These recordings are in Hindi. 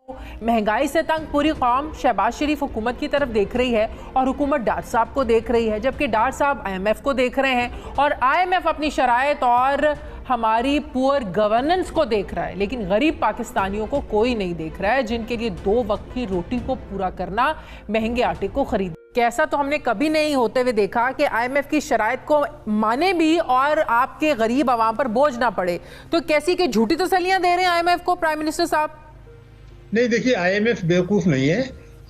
महंगाई से तंग पूरी कौम शहबाज शरीफ हुकूमत की तरफ देख रही है और हुकूमत डार साहब को देख रही है, जबकि डार साहब IMF को देख रहे हैं और IMF अपनी शराइत और हमारी पुअर गवर्नेंस को देख रहा है, लेकिन गरीब पाकिस्तानियों को कोई नहीं देख रहा है, जिनके लिए 2 वक्त की रोटी को पूरा करना, महंगे आटे को खरीद। कैसा तो हमने कभी नहीं होते हुए देखा कि IMF की शराइत को माने भी और आपके गरीब आवाम पर बोझ ना पड़े। तो कैसी कि झूठी तसल्लियां दे रहे हैं IMF को प्राइम मिनिस्टर साहब? नहीं, देखिए, IMF बेवकूफ नहीं है।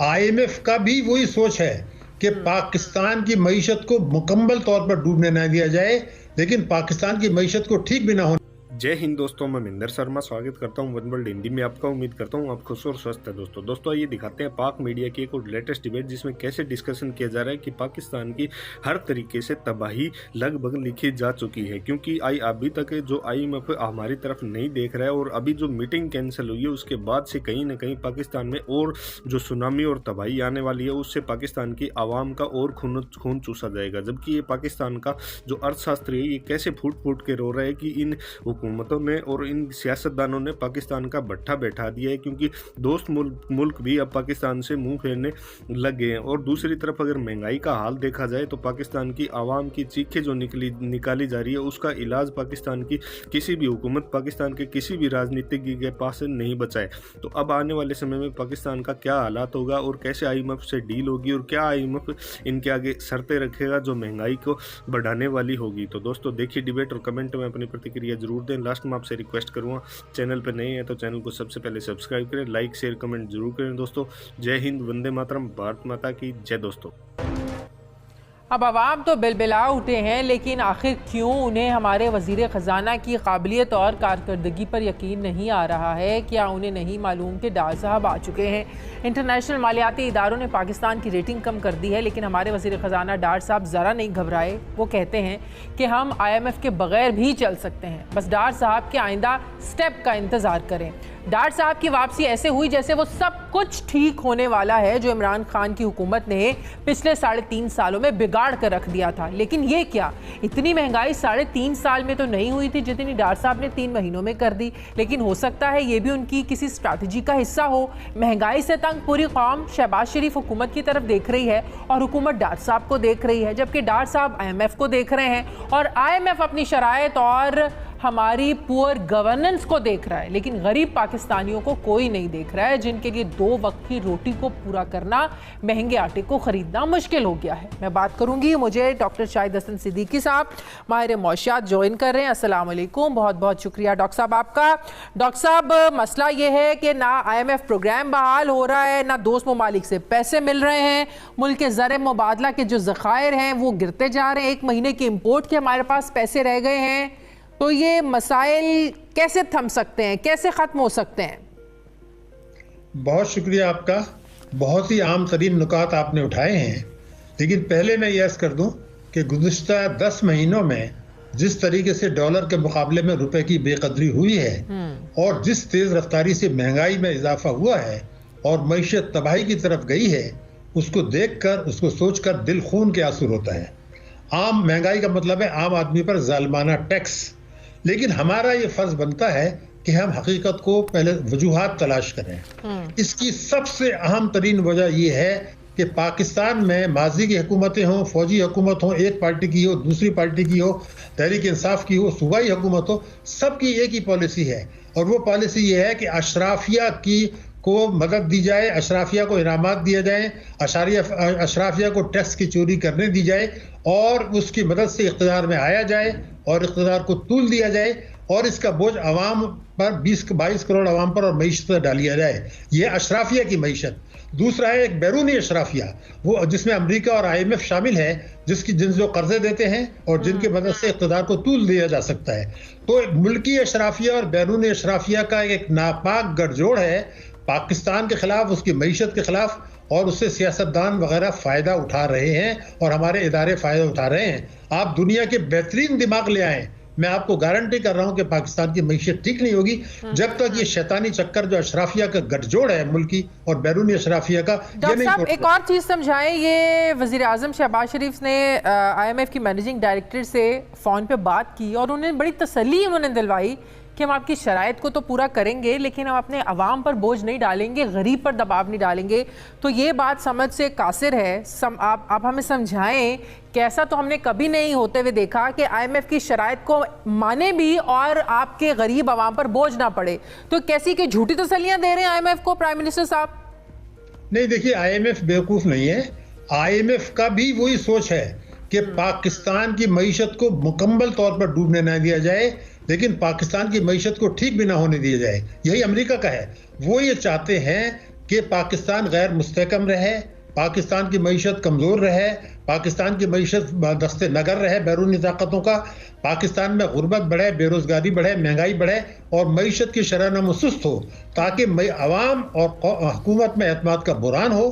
IMF का भी वही सोच है कि पाकिस्तान की मईशत को मुकम्मल तौर पर डूबने न दिया जाए, लेकिन पाकिस्तान की मईशत को ठीक भी ना होने। जय हिंद दोस्तों, मैं महिंदर शर्मा स्वागत करता हूं वन वर्ल्ड हिंदी में आपका। उम्मीद करता हूं आप खुश और स्वस्थ है। दोस्तों ये दिखाते हैं पाक मीडिया की एक और लेटेस्ट डिबेट, जिसमें कैसे डिस्कशन किया जा रहा है कि पाकिस्तान की हर तरीके से तबाही लगभग लिखी जा चुकी है, क्योंकि अभी तक जो IMF हमारी तरफ नहीं देख रहा है और अभी जो मीटिंग कैंसिल हुई है उसके बाद से कहीं ना कहीं पाकिस्तान में और जो सुनामी और तबाही आने वाली है, उससे पाकिस्तान की आवाम का और खून चूसा जाएगा। जबकि ये पाकिस्तान का जो अर्थशास्त्री है, ये कैसे फूट फूट के रो रहा है कि इन हुकूमतों ने और इन सियासतदानों ने पाकिस्तान का भट्ठा बैठा दिया है, क्योंकि दोस्त मुल्क भी अब पाकिस्तान से मुंह फेरने लग गए हैं। और दूसरी तरफ अगर महंगाई का हाल देखा जाए तो पाकिस्तान की आवाम की चीखें जो निकाली जा रही है, उसका इलाज पाकिस्तान की किसी भी हुकूमत, पाकिस्तान के किसी भी राजनीतिज्ञ के पास नहीं बचा है। तो अब आने वाले समय में पाकिस्तान का क्या हालात होगा और कैसे IMF से डील होगी और क्या IMF इनके आगे शर्तें रखेगा जो महंगाई को बढ़ाने वाली होगी। तो दोस्तों देखिए डिबेट और कमेंट में अपनी प्रतिक्रिया जरूर दें। लास्ट में आपसे रिक्वेस्ट करूँगा, चैनल पर नए हैं तो चैनल को सबसे पहले सब्सक्राइब करें, लाइक शेयर कमेंट जरूर करें। दोस्तों जय हिंद, वंदे मातरम, भारत माता की जय। दोस्तों अब आवाम तो बिलबिला उठे हैं, लेकिन आखिर क्यों उन्हें हमारे वज़ीर ख़जाना की काबिलियत और कारकर्दगी पर यकीन नहीं आ रहा है? क्या उन्हें नहीं मालूम कि डार साहब आ चुके हैं? इंटरनेशनल मालियाती इदारों ने पाकिस्तान की रेटिंग कम कर दी है, लेकिन हमारे वज़ीर ख़जाना डार साहब ज़रा नहीं घबराए। वो कहते हैं कि हम IMF के बग़ैर भी चल सकते हैं, बस डार साहब के आइंदा स्टेप का इंतज़ार करें। डार साहब की वापसी ऐसे हुई जैसे वो सब कुछ ठीक होने वाला है जो इमरान खान की हुकूमत ने पिछले 3.5 सालों में बिगाड़ कर रख दिया था। लेकिन ये क्या, इतनी महंगाई 3.5 साल में तो नहीं हुई थी जितनी डार साहब ने 3 महीनों में कर दी। लेकिन हो सकता है ये भी उनकी किसी स्ट्रैटेजी का हिस्सा हो। महंगाई से तंग पूरी कौम शहबाज शरीफ हुकूमत की तरफ देख रही है और हुकूमत डार साहब को देख रही है, जबकि डार साहब IMF को देख रहे हैं और IMF अपनी शराइत और हमारी पुअर गवर्नेंस को देख रहा है, लेकिन गरीब पाकिस्तानियों को कोई नहीं देख रहा है, जिनके लिए 2 वक्त की रोटी को पूरा करना, महंगे आटे को खरीदना मुश्किल हो गया है। मैं बात करूंगी, मुझे डॉक्टर शाहिद हसन सिद्दीकी साहब माहिर मौशियात ज्वाइन कर रहे हैं। अस्सलाम वालेकुम, बहुत बहुत शुक्रिया डॉक्टर साहब आपका। डॉक्टर साहब, मसला ये है कि ना IMF प्रोग्राम बहाल हो रहा है, ना दोस्त ममालिक से पैसे मिल रहे हैं, मुल्क के ज़र मुबादला के जो ज़खायर हैं वो गिरते जा रहे हैं, 1 महीने के इम्पोर्ट के हमारे पास पैसे रह गए हैं। तो ये मसाइल कैसे थम सकते हैं, कैसे ख़त्म हो सकते हैं? बहुत शुक्रिया आपका, बहुत ही आम तरीन नुकात आपने उठाए हैं। लेकिन पहले मैं यह कर दूं कि गुज़िश्ता 10 महीनों में जिस तरीके से डॉलर के मुकाबले में रुपए की बेकदरी हुई है और जिस तेज़ रफ्तारी से महंगाई में इजाफा हुआ है और मईशत तबाही की तरफ गई है, उसको देखकर, उसको सोचकर दिल खून के आंसू होता है। आम महंगाई का मतलब है आम आदमी पर जालिमाना टैक्स। लेकिन हमारा ये फर्ज बनता है कि हम हकीकत को पहले वजूहात तलाश करें। इसकी सबसे अहम तरीन वजह यह है कि पाकिस्तान में माजी की हुकूमतें हों, फौजी हुकूमत हो, एक पार्टी की हो, दूसरी पार्टी की हो, तहरीक इंसाफ की हो, सूबाई हुकूमत हो, सबकी एक ही पॉलिसी है और वो पॉलिसी ये है कि अशराफिया को मदद दी जाए, अशराफिया को इनामात दिया जाए, अशराफिया को टैक्स की चोरी करने दी जाए और उसकी मदद से इक़्तिदार में आया जाए और इक़्तिदार को तूल दिया जाए और इसका बोझ अवाम पर 22 करोड़ अवाम पर और मईशत पर डालिया जाए। ये अशराफिया की मईशत। दूसरा है एक बैरूनी अशराफिया, वो जिसमें अमेरिका और IMF शामिल है, जो कर्जे देते हैं और जिनकी मदद से इक़्तिदार को तूल दिया जा सकता है। तो मुल्की अशराफिया और बैरूनी अशराफिया का एक नापाक गठजोड़ है पाकिस्तान के खिलाफ, उसकी मईशत के खिलाफ, और उससे सियासतदान वगैरह फ़ायदा उठा रहे हैं और हमारे इदारे फ़ायदा उठा रहे हैं। आप दुनिया के बेहतरीन दिमाग ले आएँ, मैं आपको गारंटी कर रहा हूं कि पाकिस्तान की मईशत ठीक नहीं होगी जब तक ये शैतानी चक्कर जो अशराफिया का गठजोड़ है मुल्की और बैरूनी अशराफिया का। डॉक्टर साहब एक और चीज़ समझाएं, ये वज़ीर आज़म शहबाज शरीफ ने IMF की मैनेजिंग डायरेक्टर से फ़ोन पे बात की और उन्हें बड़ी तसल्ली उन्होंने दिलवाई कि हम आपकी शराइत को तो पूरा करेंगे लेकिन हम अपने अवाम पर बोझ नहीं डालेंगे, गरीब पर दबाव नहीं डालेंगे। तो ये बात समझ से कासिर है। आप हमें समझाएं कि ऐसा तो हमने कभी नहीं होते हुए देखा कि IMF की शराइत को माने भी और आपके गरीब अवाम पर बोझ ना पड़े। तो कैसी कि झूठी तसल्लियां दे रहे हैं IMF को प्राइम मिनिस्टर साहब? नहीं, देखिए IMF बेवकूफ नहीं है। IMF का भी वही सोच है कि पाकिस्तान की मईशत को मुकम्मल तौर पर डूबने ना दिया जाए, लेकिन पाकिस्तान की मईशत को ठीक भी ना होने दिया जाए। यही अमेरिका का है। वो ये चाहते हैं कि पाकिस्तान गैर मुस्तहकम रहे, पाकिस्तान की मईशत कमज़ोर रहे, पाकिस्तान की मईशत दस्ते नगर रहे बैरूनी ताकतों का, पाकिस्तान में गुर्बत बढ़े, बेरोजगारी बढ़े, महंगाई बढ़े और मईशत की शरह सुस्त हो, ताकि अवाम और हुकूमत में एतमाद का बुरान हो,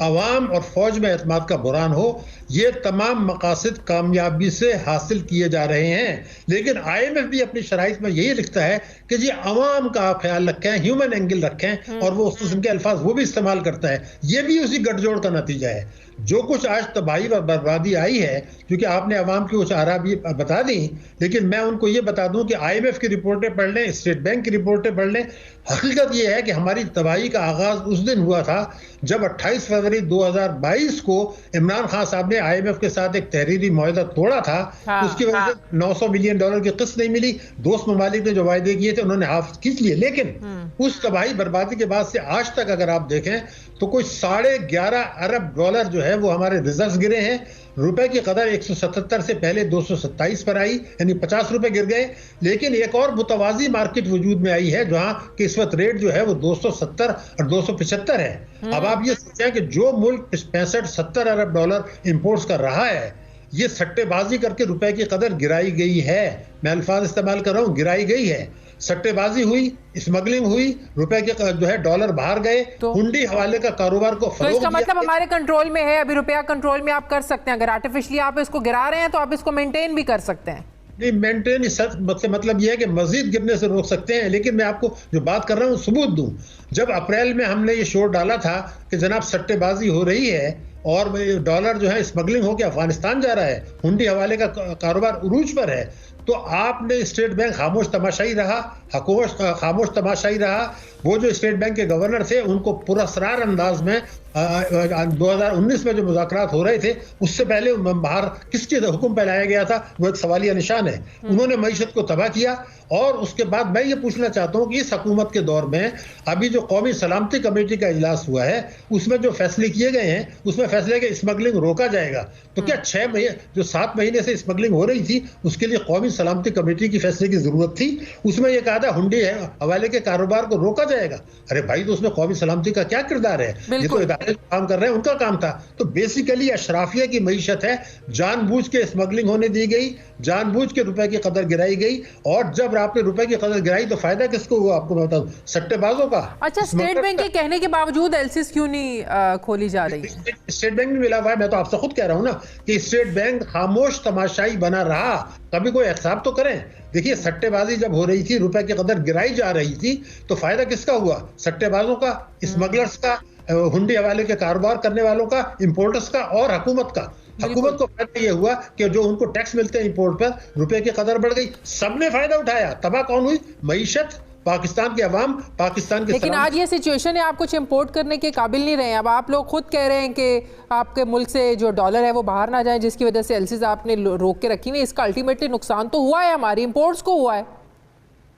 अवाम और फौज में एतमाद का बुरान हो। ये तमाम मकासद कामयाबी से हासिल किए जा रहे हैं। लेकिन IMF भी अपनी शराइत में यही लिखता है कि जी अवाम का ख्याल रखें, ह्यूमन एंगल रखें, और वो उस किस्म के अल्फाज वो भी इस्तेमाल करता है। ये भी उसी गठजोड़ का नतीजा है। जो कुछ आज तबाही और बर्बादी आई है, क्योंकि आपने अवाम की कुछ आरा भी बता दी, लेकिन मैं उनको ये बता दूं कि IMF की रिपोर्टें पढ़ लें, स्टेट बैंक की रिपोर्टें पढ़ लें। हकीकत ये है कि हमारी तबाही का आगाज उस दिन हुआ था जब 28 फरवरी 2022 को इमरान खान साहब ने IMF के साथ एक तहरीरी मुआहदा तोड़ा था। उसकी वजह से $900 मिलियन की किस्त नहीं मिली। दोस्त ममालिक ने जो वायदे किए थे उन्होंने हाफ खींच लिए। लेकिन उस तबाही बर्बादी के बाद से आज तक अगर आप देखें तो कोई $11.5 अरब जो है वो हमारे रिजर्व गिरे हैं। रुपए की कदर 177 से पहले 227 पर आई, यानी 50 रुपए गिर गए। लेकिन एक और मुतवाजी मार्केट वजूद में आई है जहां कि इस वक्त रेट जो है वो 270 और 275 है। अब आप ये सोचें कि जो मुल्क 65-70 अरब डॉलर इंपोर्ट्स कर रहा है, ये सट्टेबाजी करके रुपए की कदर गिराई गई है। मैं अल्फाज इस्तेमाल कर रहा हूं, गिराई गई है। सट्टेबाजी हुई, स्मगलिंग हुई, रुपए के जो है डॉलर बाहर गए, हुंडी हवाले का कारोबार को फरोग तो इसका मतलब हमारे कंट्रोल में है। अभी रुपया कंट्रोल में आप कर सकते हैं। अगर आर्टिफिशियली आप इसको गिरा रहे हैं तो आप इसको मेंटेन भी कर सकते हैं। नहीं, मेंटेन मतलब यह है कि मजीद गिरने से रोक सकते हैं। लेकिन मैं आपको जो बात कर रहा हूं सबूत दूं। जब अप्रैल में हमने ये शोर डाला था कि जनाब सट्टेबाजी हो रही है और डॉलर जो है स्मगलिंग होकर अफगानिस्तान जा रहा है, हुंडी हवाले का कारोबार उरूज पर है, तो आपने स्टेट बैंक खामोश तमाशाई रहा, हुकूमत खामोश तमाशाई रहा। वो जो स्टेट बैंक के गवर्नर थे उनको पुरस्कार अंदाज में 2019 में जो मुज़ाकरात हो रहे थे उससे पहले बाहर किसके हुक्म पे लाया गया था, वो एक सवालिया निशान है। उन्होंने मईशत को तबाह किया। और उसके बाद मैं ये पूछना चाहता हूँ कि इस हुकूमत के दौर में अभी जो कौमी सलामती कमेटी का इजलास हुआ है उसमें जो फैसले किए गए हैं उसमें फैसले कि स्मगलिंग रोका जाएगा। तो क्या 6 महीने जो 7 महीने से स्मगलिंग हो रही थी उसके लिए कौमी सलामती कमेटी की फैसले की जरूरत थी? उसमें यह कहा था हुंडी हवाले के कारोबार को रोका जाएगा। अरे भाई, तो उसमें कौमी सलामती का क्या किरदार है? ये तो इदारे जो काम कर रहे हैं उनका काम था। तो बेसिकली अशराफिया की मईशत है, जानबूझ के स्मगलिंग होने दी गई, जानबूझ के रुपए की कदर गिराई गई। और जब आपने रुपए की कदर गिराई तो फायदा किसको हुआ? आपको मैं बताऊं, सट्टेबाजों का। अच्छा, स्टेट बैंक के कहने के बावजूद एलसीज क्यों नहीं खोली जा रही? स्टेट बैंक भी मिला हुआ है। मैं तो आपसे खुद कह रहा हूं ना कि स्टेट बैंक खामोश तमाशाई बना रहा। कभी कोई एहसाब तो करें। देखिए, सट्टेबाजी जब हो रही थी, रुपए की कदर गिराई जा रही थी, तो फायदा किसका हुआ? सट्टेबाजों का, स्मगलर्स का, हुंडी हवाले के कारोबार करने वालों का, इंपोर्टर्स का और हुकूमत का। हुकूमत को फायदा यह हुआ कि जो उनको टैक्स मिलते हैं इंपोर्ट पर, रुपए की कदर बढ़ गई, सबने फायदा उठाया। तबाह कौन हुई? मईशत, पाकिस्तान के अवाम, पाकिस्तान के। लेकिन आज ये सिचुएशन है, आप कुछ इंपोर्ट करने के काबिल नहीं रहे। अब आप लोग खुद कह रहे हैं कि आपके मुल्क से जो डॉलर है वो बाहर ना जाए, जिसकी वजह से एलसीज आपने रोक के रखी हुई। इसका अल्टीमेटली नुकसान तो हुआ है, हमारी इंपोर्ट्स को हुआ है।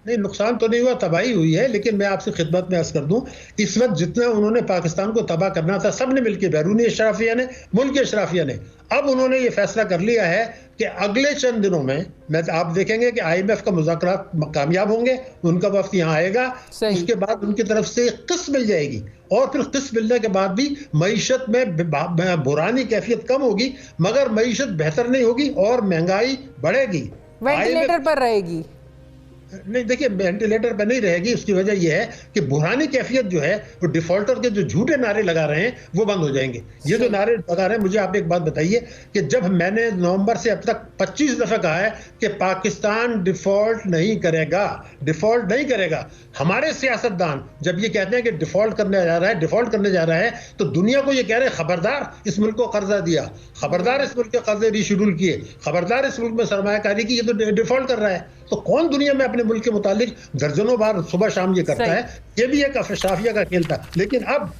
नहीं, नुकसान तो नहीं हुआ, तबाही हुई है। लेकिन मैं आपसे खिदमत में अर्ज कर दूं, इस वक्त जितना उन्होंने पाकिस्तान को तबाह करना था सबने मिलकर, बैरूनी अशराफिया ने, मुल्की अशराफिया ने, अब उन्होंने ये फैसला कर लिया है कि अगले चंद दिनों में आप देखेंगे कि IMF का मुज़ाकरात कामयाब होंगे, उनका वफ्द यहाँ आएगा, उसके बाद उनकी तरफ से किस्त मिल जाएगी। और फिर किस्त मिलने के बाद भी मईशत में बुरानी कैफियत कम होगी, मगर मईशत बेहतर नहीं होगी और महंगाई बढ़ेगी, वेंटिलेटर पर रहेगी। नहीं, देखिए, वेंटिलेटर पर नहीं रहेगी। उसकी वजह यह है कि बुरानी कैफियत जो है वो डिफॉल्टर के जो झूठे नारे लगा रहे हैं वो बंद हो जाएंगे। ये जो नारे लगा रहे हैं, मुझे आप एक बात बताइए कि जब मैंने नवंबर से अब तक 25 दफा कहा है कि पाकिस्तान डिफॉल्ट नहीं करेगा, डिफॉल्ट नहीं करेगा, हमारे सियासतदान जब ये कहते हैं कि डिफॉल्ट करने जा रहा है, डिफॉल्ट करने जा रहा है, तो दुनिया को ये कह रहे हैं खबरदार इस मुल्क को कर्जा दिया, खबरदार इस मुल्क के कर्जे रीशेड्यूल किए, खबरदार इस मुल्क में सरमायाकारी की, ये तो डिफॉल्ट कर रहा है। तो कौन दुनिया में अपने मुल्क के मुतालिक दर्जनों बार सुबह शाम ये करता है? ये भी एक अफशाफिया का खेल था। लेकिन अब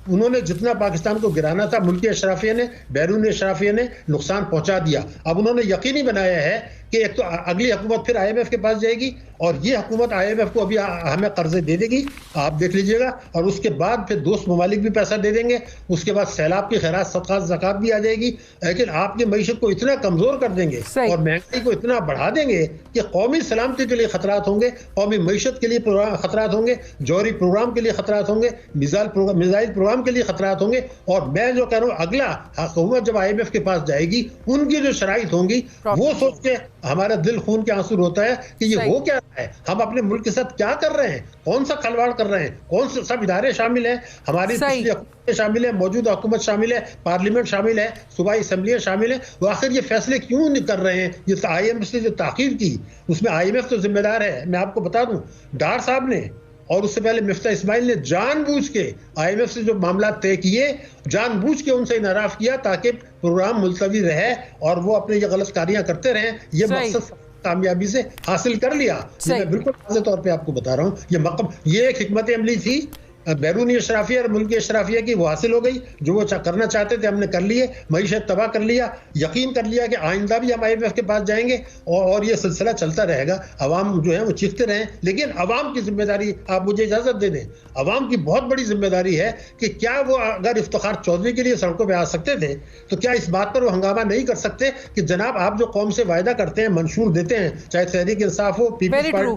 उन्होंने जितना पाकिस्तान को गिराना था, मुल्की अशराफिया ने, बैरूनी अशराफिया ने नुकसान पहुंचा दिया। अब उन्होंने यकीनी बनाया है कि एक तो अगली हुकूमत फिर IMF के पास जाएगी और ये हुकूमत IMF को अभी हमें कर्जे दे देगी, आप देख लीजिएगा, और उसके बाद फिर दोस्त ममालिक भी पैसा दे देंगे, उसके बाद सैलाब की खैरात सदक़ात ज़कात भी आ जाएगी। लेकिन आपकी मईशत को इतना कमज़ोर कर देंगे और महंगाई को इतना बढ़ा देंगे कि कौमी सलामती के लिए खतरात होंगे, कौमी मईशत के लिए खतरात होंगे, जौहरी प्रोग्राम के लिए खतरात होंगे, मिसाइल प्रोग्राम के लिए खतरात होंगे। और मैं जो कह रहा हूँ, अगला हुकूमत जब IMF के पास जाएगी, उनकी जो शराइत होंगी वो सोच के हमारा दिल खून के आंसू होता है कि ये हो क्या रहा है, हम अपने मुल्क के साथ क्या कर रहे हैं, कौन सा खलवाड़ कर रहे हैं, कौन से सब इदारे शामिल हैं, हमारी पिछली हुकूमतें शामिल है, मौजूदा हुकूमत शामिल है, पार्लियामेंट शामिल है, सूबाई असम्बलियाँ शामिल है। वो आखिर ये फैसले क्यों नहीं कर रहे हैं? ये IMF से जो ताकीद की, उसमें IMF तो जिम्मेदार है। मैं आपको बता दूं, डार साहब ने और उससे पहले मिफ्ता इस्माइल ने जानबूझ के IMF से जो मामला तय किए, जानबूझ के उनसे इनराफ किया ताकि प्रोग्राम मुलतवी रहे और वो अपने ये गलत कारियां करते रहे। ये मकसद कामयाबी से हासिल कर लिया। मैं बिल्कुल वाज़ेह तौर पे आपको बता रहा हूँ, ये एक हिकमत अमली थी बैरूनी अशराफिया और मुल्की अशराफिया की, वो हासिल हो गई। जो वो करना चाहते थे हमने कर लिए, मईशत तबाह कर लिया, यकीन कर लिया कि आइंदा भी हम IMF के पास जाएंगे और ये सिलसिला चलता रहेगा। अवाम जो है वो चीखते रहें, लेकिन अवाम की जिम्मेदारी, आप मुझे इजाज़त दे दें, अवाम की बहुत बड़ी जिम्मेदारी है कि क्या वो अगर इफ्तिखार चौधरी के लिए सड़कों पर आ सकते थे तो क्या इस बात पर वो हंगामा नहीं कर सकते कि जनाब आप जो कौम से वायदा करते हैं, मंशूर देते हैं, चाहे तहरीक इंसाफ हो, पीपल्स पार्टी,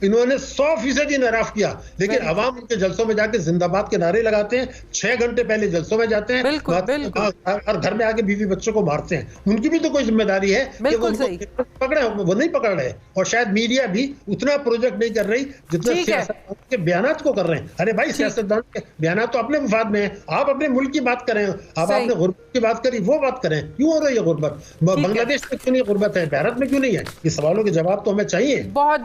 इन्होंने 100% इनराफ किया, लेकिन अवाम उनके जलसों में जाके जिंदाबाद के नारे लगाते हैं, 6 घंटे पहले जलसों में जाते हैं और घर में आके बीवी बच्चों को मारते हैं। उनकी भी तो कोई जिम्मेदारी है कि वो पकड़े, वो नहीं पकड़ रहे। और शायद मीडिया भी उतना प्रोजेक्ट नहीं कर रही जितना सियासतदान के बयानात को कर रहे हैं। अरे भाई, सियासतदान के बयानात तो अपने मुफाद में है, आप अपने मुल्क की बात करें, आप अपने गुर्बत की बात करी, वो बात करें। क्यों हो रही है गुर्बत? बांग्लादेश में क्यों नहीं गुर्बत है, भारत में क्यों नहीं है? ये सवालों के जवाब तो हमें चाहिए। बहुत